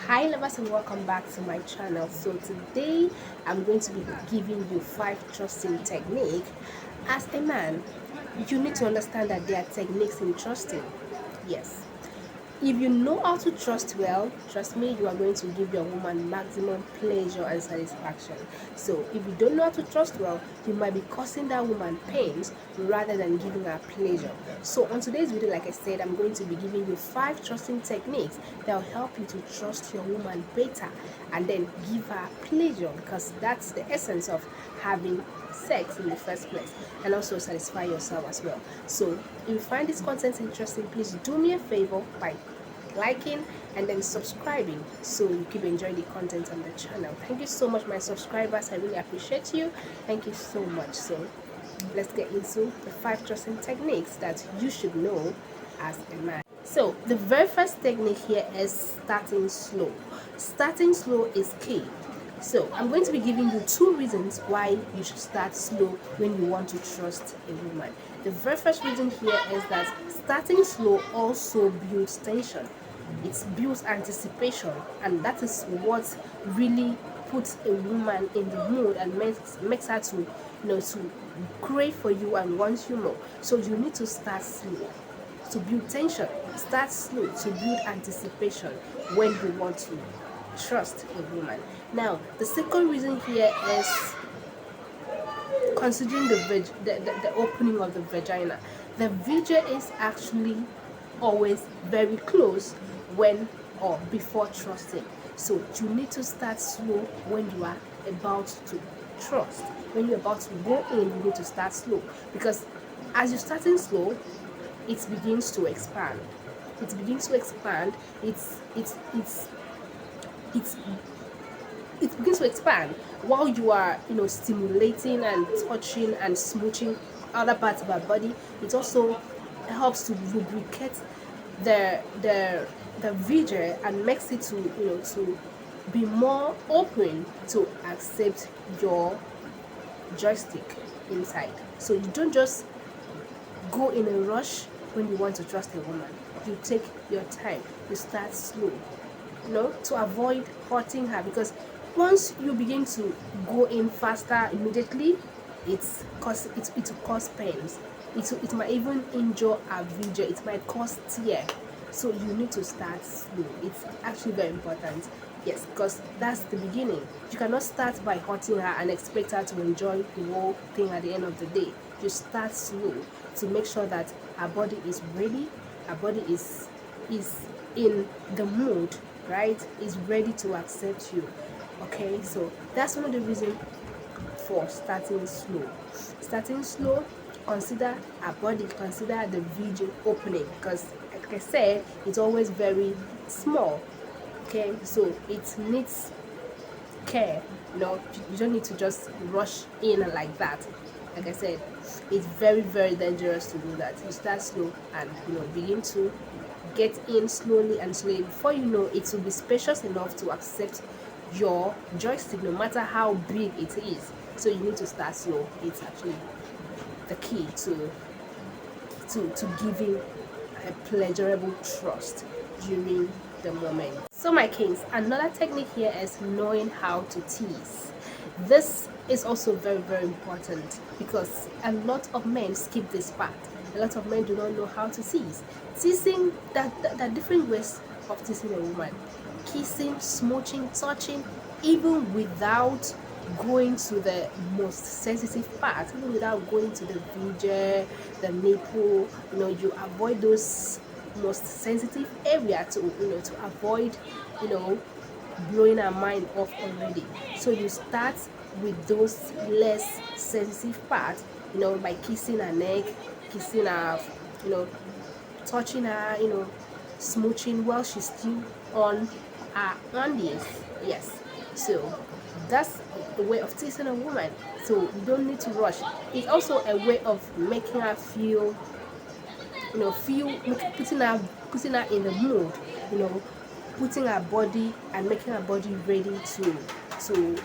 Hi lovers, and welcome back to my channel. So today I'm going to be giving you 5 trusting technique. As a man, you need to understand that there are techniques in trusting. Yes, if you know how to trust well, trust me, you are going to give your woman maximum pleasure and satisfaction. So, if you don't know how to trust well, you might be causing that woman pains rather than giving her pleasure. So, on today's video, like I said, I'm going to be giving you 5 trusting techniques that will help you to trust your woman better and then give her pleasure, because that's the essence of having sex in the first place, and also satisfy yourself as well. So if you find this content interesting, please do me a favor by liking and then subscribing so you keep enjoying the content on the channel. Thank you so much, my subscribers. I really appreciate you. Thank you so much. So let's get into the 5 trusting techniques that you should know as a man. So the very first technique here is starting slow. Starting slow is key. So I'm going to be giving you 2 reasons why you should start slow when you want to trust a woman. The very first reason here is that starting slow also builds tension. It builds anticipation, and that is what really puts a woman in the mood and makes her to to crave for you and want you more. So you need to start slow to build tension. Start slow to build anticipation when you want to trust a woman. Now, the second reason here is considering the opening of the vagina. The vagina is actually always very close when or before trusting. So you need to start slow when you are about to trust. When you're about to go in, you need to start slow, because as you're starting slow, it begins to expand. It begins to expand. It's it begins to expand while you are stimulating and touching and smooching other parts of our body. It also helps to lubricate the vigor and makes it to to be more open to accept your joystick inside. So you don't just go in a rush when you want to trust a woman. You take your time. You start slow, to avoid hurting her, because once you begin to go in faster immediately, it will cause pains. It might even injure a vigor. It might cause tear. So you need to start slow. It's actually very important. Yes, because that's the beginning. You cannot start by hurting her and expect her to enjoy the whole thing at the end of the day. You start slow to make sure that her body is ready, her body is in the mood, right? Is ready to accept you. Okay, so that's one of the reasons for starting slow. Starting slow, consider a body, consider the video opening, because like I said, it's always very small. Okay, so it needs care. You don't need to just rush in like that. Like I said, it's very, very dangerous to do that. You start slow and begin to get in slowly and slowly. Before you know, it will be spacious enough to accept your joystick, no matter how big it is. So you need to start slow. It's actually the key to giving a pleasurable trust during the moment. So my kings, another technique here is knowing how to tease. This is also very, very important, because a lot of men skip this part. A lot of men do not know how to tease. Teasing, that different ways of teasing a woman: kissing, smooching, touching, even without going to the most sensitive part, even without going to the vagina, the nipple. You avoid those most sensitive area to avoid blowing our mind off already. So you start with those less sensitive parts, by kissing her neck, kissing her, you know touching her, smooching while she's still on her undies. Yes, so that's the way of teasing a woman. So you don't need to rush. It's also a way of making her feel, putting her in the mood, you know putting her body and making her body ready to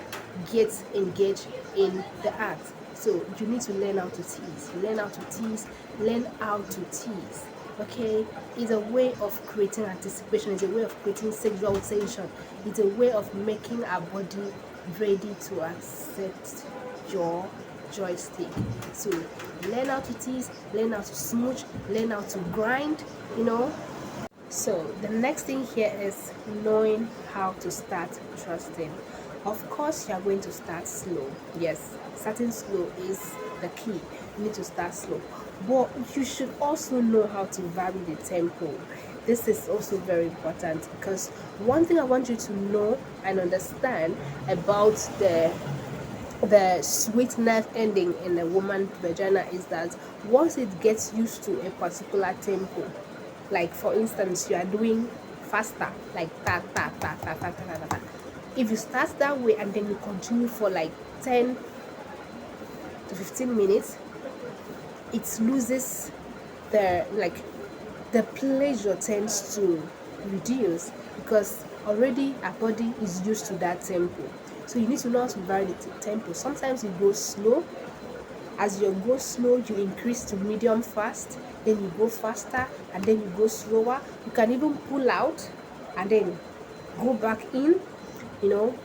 get engaged in the act. So you need to learn how to tease, learn how to tease. Okay, it's a way of creating anticipation, it's a way of creating sexual tension, it's a way of making our body ready to accept your joystick. So learn how to tease, learn how to smooch, learn how to grind, you know. So the next thing here is knowing how to start trusting. Of course, you are going to start slow. Yes, starting slow is the key. You need to start slow, but you should also know how to vary the tempo. This is also very important, because one thing I want you to know and understand about the sweet nerve ending in a woman's vagina is that once it gets used to a particular tempo, like for instance you are doing faster, like ta ta ta ta ta ta ta ta, if you start that way and then you continue for like 10 to 15 minutes, it loses the, like, the pleasure tends to reduce, because already our body is used to that tempo. So you need to know how to vary the tempo. Sometimes you go slow. As you go slow, you increase to medium fast, then you go faster, and then you go slower. You can even pull out and then go back in, you know.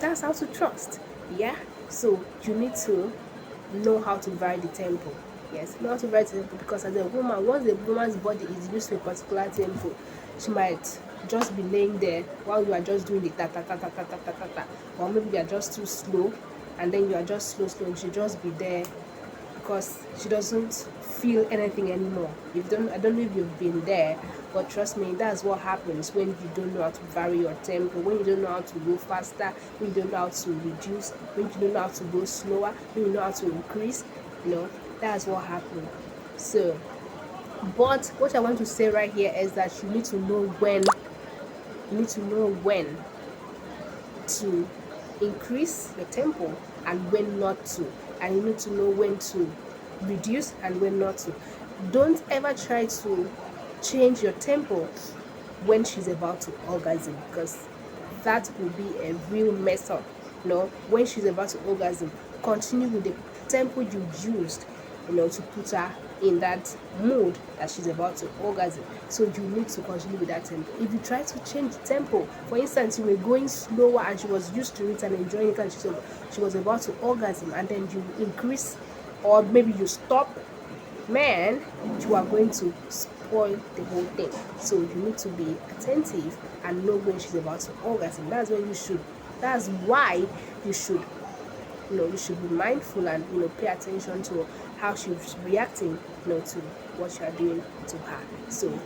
That's how to trust. Yeah. So you need to know how to vary the tempo. Yes, know how to vary the tempo, because as a woman, once the woman's body is used to a particular tempo, she might just be laying there while you are just doing the ta ta ta ta ta ta ta ta ta, or maybe you are just too slow, and then you are just slow, she just be there because she doesn't feel anything anymore. If don't I don't know if you've been there, but trust me, that's what happens when you don't know how to vary your tempo, when you don't know how to go faster, when you don't know how to reduce, when you don't know how to go slower, when you know how to increase, that's what happens. So, but what I want to say right here is that you need to know when to increase the tempo and when not to, and you need to know when to reduce and when not to. Don't ever try to change your tempo when she's about to orgasm, because that will be a real mess up. When she's about to orgasm, continue with the tempo you used, to put her in that mood that she's about to orgasm. So you need to continue with that tempo. If you try to change the tempo, for instance, you were going slower and she was used to it and enjoying it, and she was about to orgasm, and then you increase, or maybe you stop, man, you are going to spoil the whole thing. So you need to be attentive and know when she's about to orgasm. That's why you should you should be mindful and pay attention to how she's reacting, to what you are doing to her. So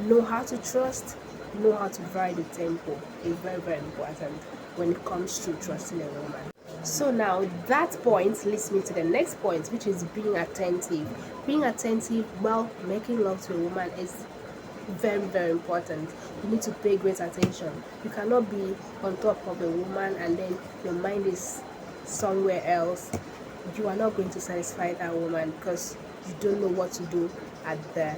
know how to trust, know how to vary the tempo is very, very important when it comes to trusting a woman. So now that point leads me to the next point, which is being attentive. Being attentive while making love to a woman is very, very important. You need to pay great attention. You cannot be on top of a woman and then your mind is somewhere else. You are not going to satisfy that woman, because you don't know what to do at a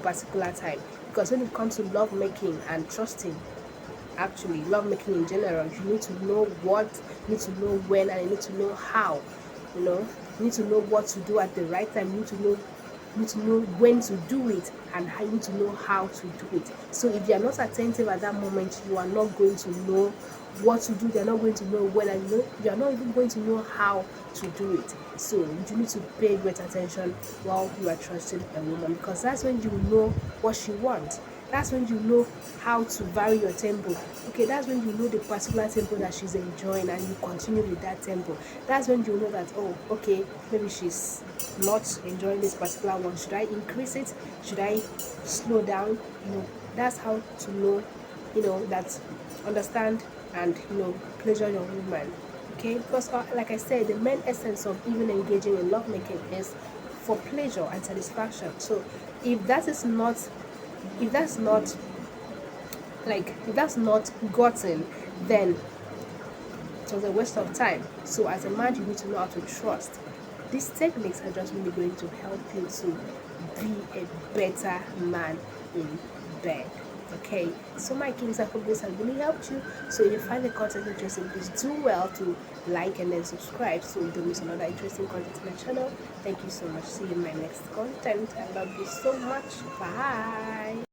particular time. Because when it comes to love making and trusting, actually love making in general, you need to know what, you need to know when, and you need to know how. You need to know what to do at the right time. You need to know when to do it, and you need to know how to do it. So if you are not attentive at that moment, you are not going to know what to do. They are not going to know when, and you are not even going to know how to do it. So you need to pay great attention while you are trusting a woman, because that's when you know what she wants. That's when you know how to vary your tempo. Okay, that's when you know the particular tempo that she's enjoying, and you continue with that tempo. That's when you know that, oh, okay, maybe she's not enjoying this particular one. Should I increase it? Should I slow down? That's how to know, that understand and pleasure your woman. Okay, because like I said, the main essence of even engaging in lovemaking is for pleasure and satisfaction. So if that's not if that's not gotten, then it was a waste of time. So as a man, you need to know how to trust. These techniques are just really going to help you to be a better man in bed. Okay, so my kings, I hope this has really helped you. So if you find the content interesting, please do well to like and then subscribe so you don't miss another interesting content in my channel. Thank you so much. See you in my next content. I love you so much. Bye.